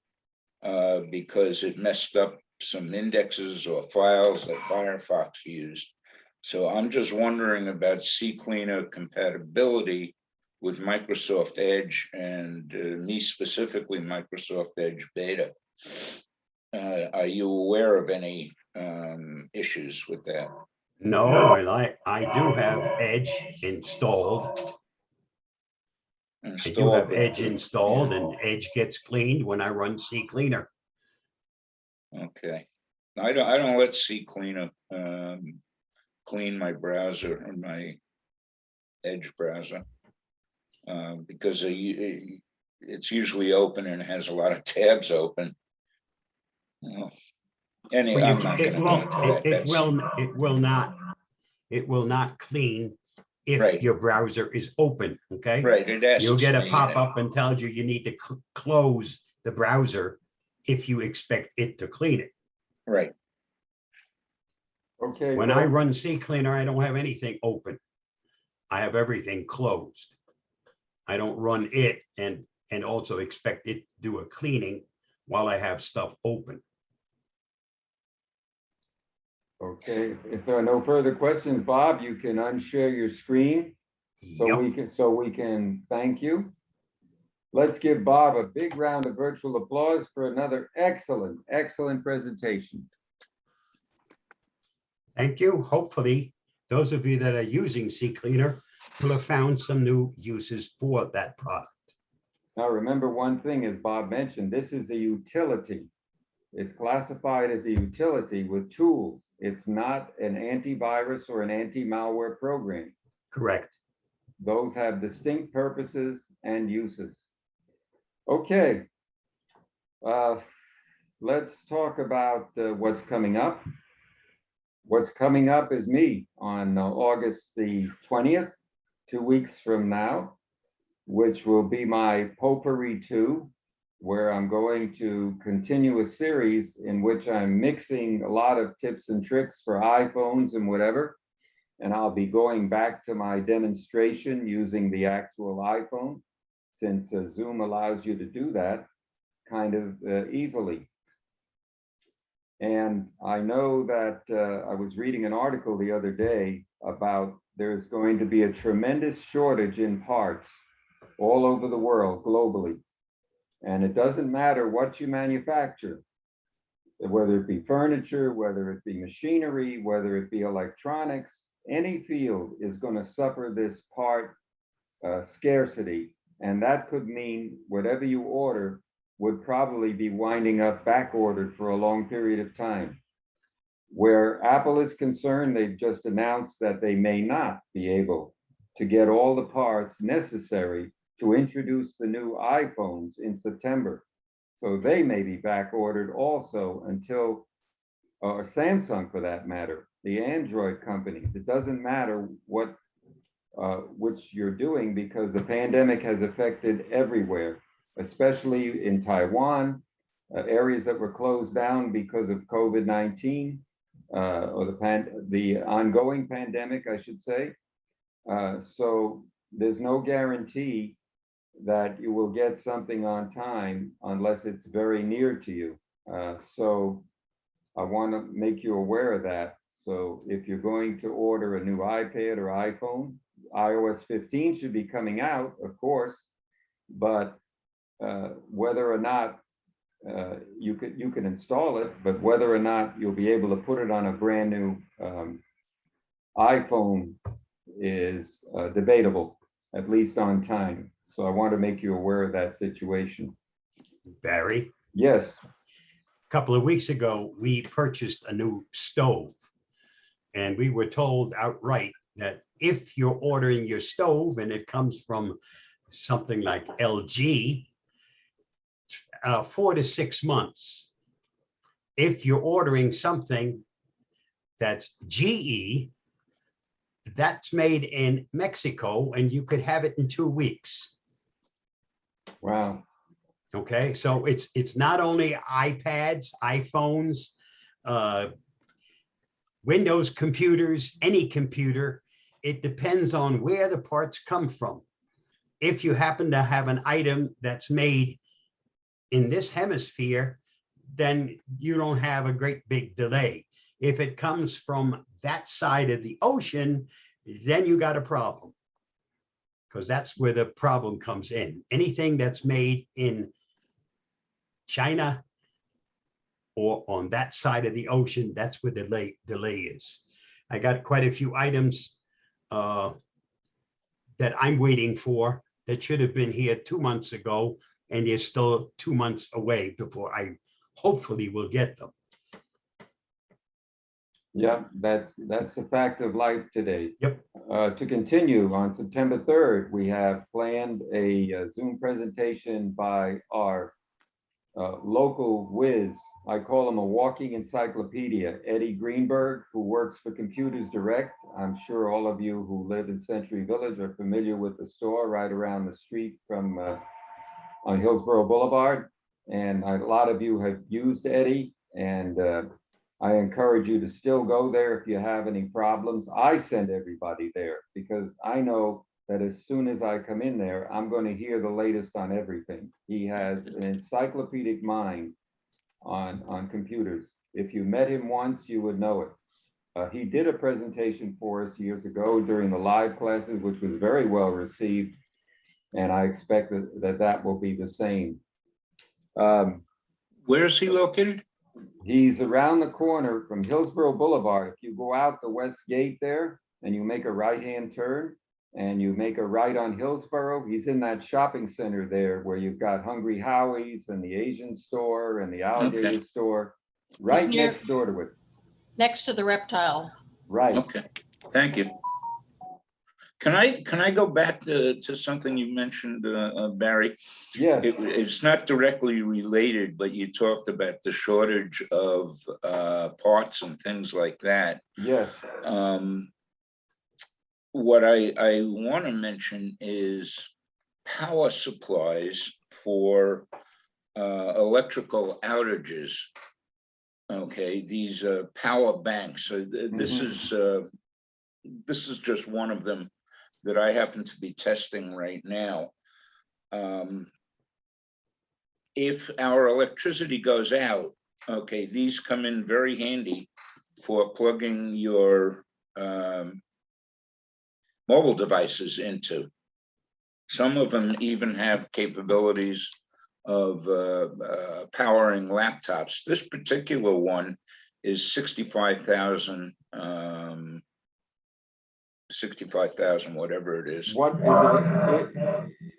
because it messed up some indexes or files that Firefox used. So I'm just wondering about Ccleaner compatibility with Microsoft Edge and me specifically Microsoft Edge Beta. Are you aware of any issues with that? No, and I do have Edge installed. I do have Edge installed and Edge gets cleaned when I run Ccleaner. Okay. I don't let Ccleaner clean my browser or my Edge browser because it's usually open and has a lot of tabs open. Anyway, Well, I'm not going to go into that. It will not clean if Right. your browser is open, okay? Right, it asks You'll get a me, pop-up and tells you you need to close the browser if you expect it to clean it. Right. Okay. When I run Ccleaner, I don't have anything open. I have everything closed. I don't run it and also expect it to do a cleaning while I have stuff open. Okay, if there are no further questions, Bob, you can unshare your screen so Yep. we can thank you. Let's give Bob a big round of virtual applause for another excellent presentation. Thank you. Hopefully, those of you that are using Ccleaner will have found some new uses for that product. Now, remember one thing, as Bob mentioned, this is a utility. It's classified as a utility with tools. It's not an antivirus or an anti-malware program. Correct. Those have distinct purposes and uses. Okay, let's talk about what's coming up. What's coming up is me on August the 20th, 2 weeks from now, which will be my Potpourri 2, where I'm going to continue a series in which I'm mixing a lot of tips and tricks for iPhones and whatever. And I'll be going back to my demonstration using the actual iPhone, since Zoom allows you to do that kind of easily. And I know that I was reading an article the other day about there's going to be a tremendous shortage in parts all over the world globally. And it doesn't matter what you manufacture, whether it be furniture, whether it be machinery, whether it be electronics, any field is going to suffer this part scarcity. And that could mean whatever you order would probably be winding up back ordered for a long period of time. Where Apple is concerned, they've just announced that they may not be able to get all the parts necessary to introduce the new iPhones in September. So they may be back ordered also until, or Samsung for that matter, the Android companies. It doesn't matter what which you're doing, because the pandemic has affected everywhere, especially in Taiwan, areas that were closed down because of COVID-19, or the ongoing pandemic, I should say. So there's no guarantee that you will get something on time unless it's very near to you. So I want to make you aware of that. So if you're going to order a new iPad or iPhone, iOS 15 should be coming out, of course, but whether or not you can install it, but whether or not you'll be able to put it on a brand new iPhone is debatable, at least on time. So I want to make you aware of that situation. Barry, Yes, a couple of weeks ago, we purchased a new stove. And we were told outright that if you're ordering your stove and it comes from something like LG, 4 to 6 months. If you're ordering something that's GE, that's made in Mexico, and you could have it in 2 weeks. wow. Okay, so it's not only iPads, iPhones, Windows computers, any computer. It depends on where the parts come from. If you happen to have an item that's made in this hemisphere, then you don't have a great big delay. If it comes from that side of the ocean, then you got a problem, because that's where the problem comes in. Anything that's made in China or on that side of the ocean, that's where the delay is. I got quite a few items that I'm waiting for that should have been here 2 months ago, and they're still 2 months away before I hopefully will get them. Yeah, that's a fact of life today. Yep. To continue, on September 3rd, we have planned a Zoom presentation by our local whiz. I call him a walking encyclopedia, Eddie Greenberg, who works for Computers Direct. I'm sure all of you who live in Century Village are familiar with the store right around the street from on Hillsborough Boulevard. And a lot of you have used Eddie, and I encourage you to still go there if you have any problems. I send everybody there because I know that as soon as I come in there, I'm going to hear the latest on everything. He has an encyclopedic mind on computers. If you met him once, you would know it. He did a presentation for us years ago during the live classes, which was very well received, and I expect that will be the same. Where is he located? He's around the corner from Hillsborough Boulevard. If you go out the west gate there and you make a right-hand turn and you make a right on Hillsborough, he's in that shopping center there where you've got Hungry Howie's and the Asian store and the alligator store, right near- next door to it. Next to the reptile. Right. Okay, thank you. Can I go back to something you mentioned, Barry? Yes. It's not directly related, but you talked about the shortage of parts and things like that. Yes. What I want to mention is power supplies for electrical outages. Okay, these power banks. So this is just one of them that I happen to be testing right now. If our electricity goes out, okay, these come in very handy for plugging your mobile devices into. Some of them even have capabilities of powering laptops. This particular one is 65,000 65,000, whatever it is. What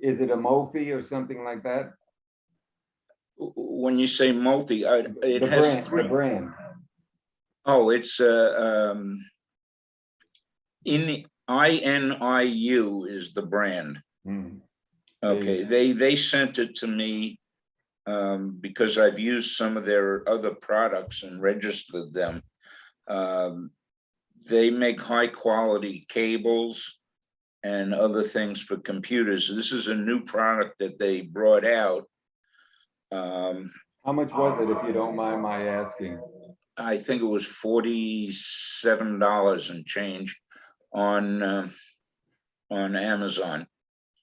is it a Mophie or something like that? When you say multi, it The has brand, three. the brand. Oh, it's INIU is the brand. Hmm. Okay, they sent it to me because I've used some of their other products and registered them. They make high quality cables and other things for computers. This is a new product that they brought out. How much was it, if you don't mind my asking? I think it was $47 and change on Amazon.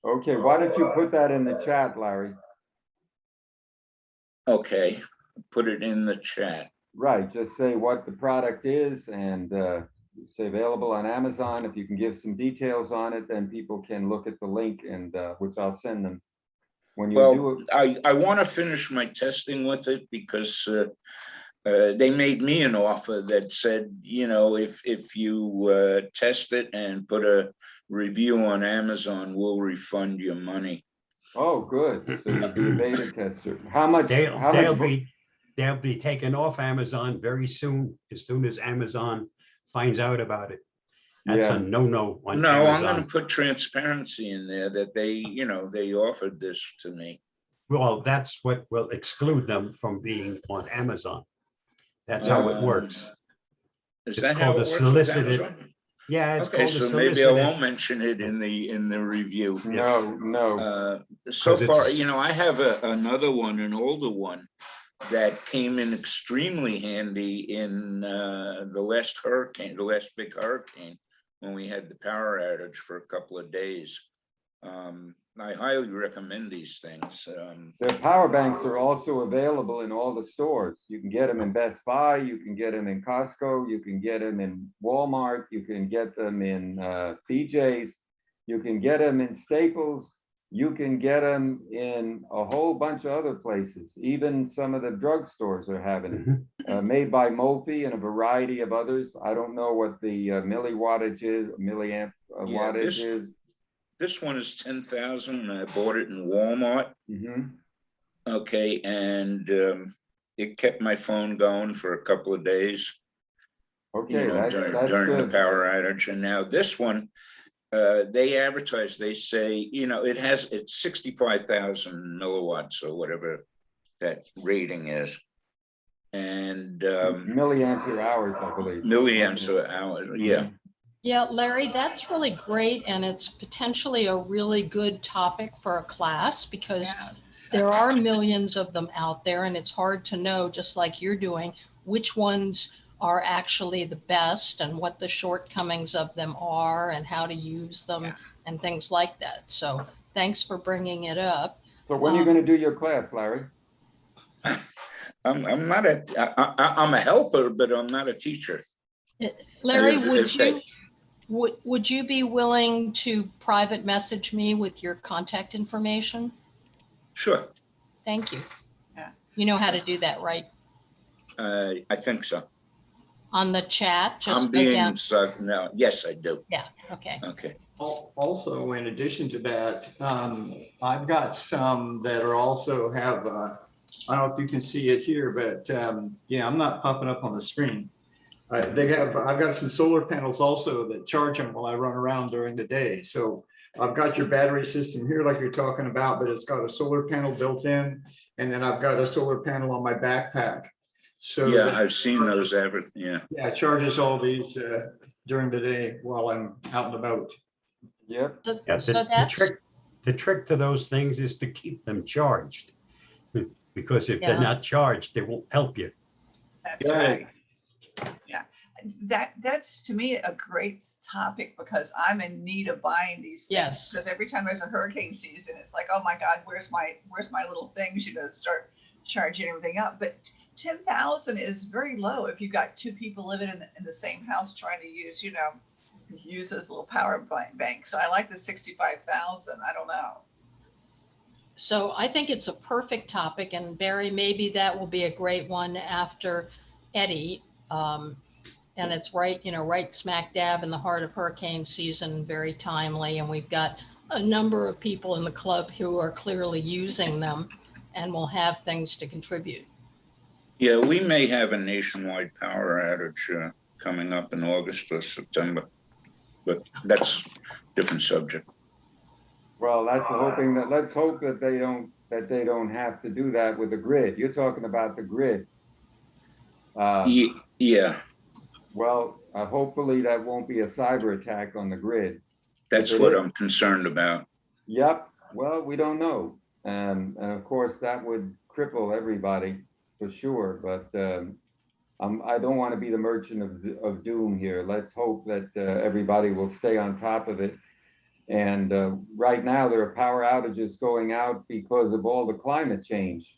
Okay, why don't you put that in the chat, Larry? Okay, put it in the chat. Right, just say what the product is and say available on Amazon. If you can give some details on it, then people can look at the link and which I'll send them. When you do Well, it, I want to finish my testing with it because they made me an offer that said, you know, if you test it and put a review on Amazon, we'll refund your money. oh, good. So you'll be a beta tester. How much? They'll be taken off Amazon very soon as Amazon finds out about it. That's a Yeah. no-no on No, I'm going Amazon. to put transparency in there that they, you know, they offered this to me. Well, that's what will exclude them from being on Amazon. That's how it works. Is It's that how called it a works with solicited. Amazon? Yeah, it's Okay, called a so maybe I solicited. won't mention it in the review. No, no. So 'Cause far, it's- you know, I have another one, an older one that came in extremely handy in the last big hurricane, when we had the power outage for a couple of days. I highly recommend these things. Their power banks are also available in all the stores. You can get them in Best Buy, you can get them in Costco, you can get them in Walmart, you can get them in BJ's, you can get them in Staples, you can get them in a whole bunch of other places. Even some of the drugstores are having it. Mhm. Made by Mophie and a variety of others. I don't know what the milliamp Yeah, wattage is. this one is 10,000 and I bought it in Walmart. Mhm. Okay, and it kept my phone going for a couple of days, Okay, you know, that's during the good. power outage. And now this one, they advertise, they say, you know, it's 65,000 milliwatts or whatever that rating is. And Milliampere hours, I believe. milliamps an hour, yeah. Mhm. Yeah, Larry, that's really great, and it's potentially a really good topic for a class because Yes. there are millions of them out there, and it's hard to know, just like you're doing, which ones are actually the best and what the shortcomings of them are and how to use them Yeah. and things like that. So thanks for bringing it up. So when are you gonna do your class, Larry? I'm not I'm a helper, but I'm not a teacher. Larry, If they- would you be willing to private message me with your contact information? Sure, Thank you. Yeah. You know how to do that, right? I think so. On the chat, just I'm go being, down. no, yes, I do. Yeah, okay. Okay. Also, in addition to that, I've got some that are also have, I don't know if you can see it here, but yeah, I'm not popping up on the screen. I've got some solar panels also that charge them while I run around during the day. So I've got your battery system here like you're talking about, but it's got a solar panel built in. And then I've got a solar panel on my backpack. So Yeah, I've seen those yeah. Yeah, it charges all these during the day while I'm out and about. Yep. Yeah, So the that's, trick to those things is to keep them charged. Because if they're Yeah. not charged, they won't help you. That's Got it. right. Yeah, that's to me a great topic because I'm in need of buying these things. Yes. Because every time there's a hurricane season, it's like, oh my God, where's my little things? You know, start charging everything up. But 10,000 is very low if you've got two people living in the same house trying to use, you know, use this little power bank. So I like the 65,000. I don't know. so I think it's a perfect topic, and Barry, maybe that will be a great one after Eddie. And it's right, right smack dab in the heart of hurricane season, very timely. And we've got a number of people in the club who are clearly using them and will have things to contribute. Yeah, we may have a nationwide power outage coming up in August or September, but that's a different subject. Well, let's hope that they don't have to do that with the grid. You're talking about the grid. Yeah, Well, hopefully that won't be a cyber attack on the grid. that's If it what is- I'm concerned about. Yep, well, we don't know. And of course, that would cripple everybody for sure, but I don't want to be the merchant of doom here. Let's hope that everybody will stay on top of it. And right now, there are power outages going out because of all the climate change.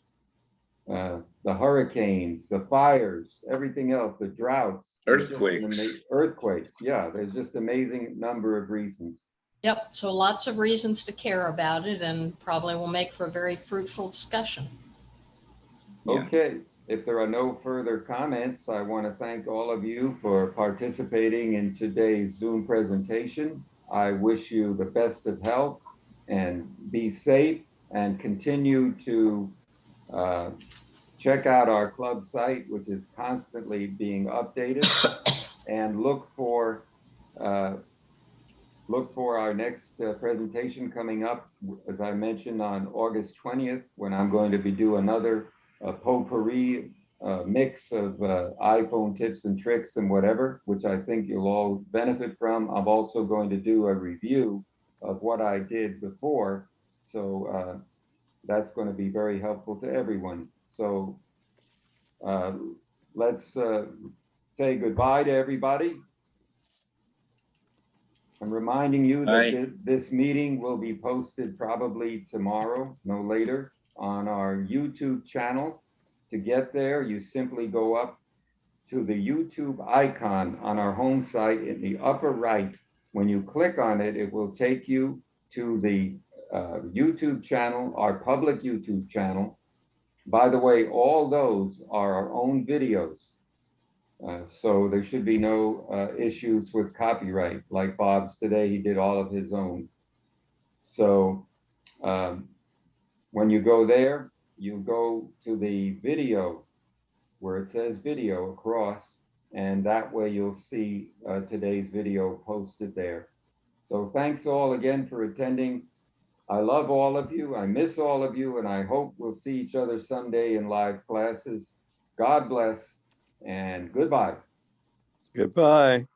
The hurricanes, the fires, everything else, the droughts. Earthquakes, yeah, there's just amazing number of reasons. Yep, so lots of reasons to care about it and probably will make for a very fruitful discussion. Yeah. Okay, if there are no further comments, I want to thank all of you for participating in today's Zoom presentation. I wish you the best of health and be safe and continue to check out our club site, which is constantly being updated, and look for our next presentation coming up, as I mentioned, on August 20th, when I'm going to be doing another potpourri mix of iPhone tips and tricks and whatever, which I think you'll all benefit from. I'm also going to do a review of what I did before. So that's going to be very helpful to everyone. So let's say goodbye to everybody. I'm reminding you that this meeting will be posted probably tomorrow, no later, on our YouTube channel. To get there, you simply go up to the YouTube icon on our home site in the upper right. When you click on it, it will take you to the YouTube channel, our public YouTube channel. By the way, all those are our own videos. So there should be no issues with copyright. Like Bob's today, he did all of his own. So when you go there, you go to the video where it says video across, and that way you'll see today's video posted there. So thanks all again for attending. I love all of you. I miss all of you, and I hope we'll see each other someday in live classes. God bless and goodbye. Goodbye.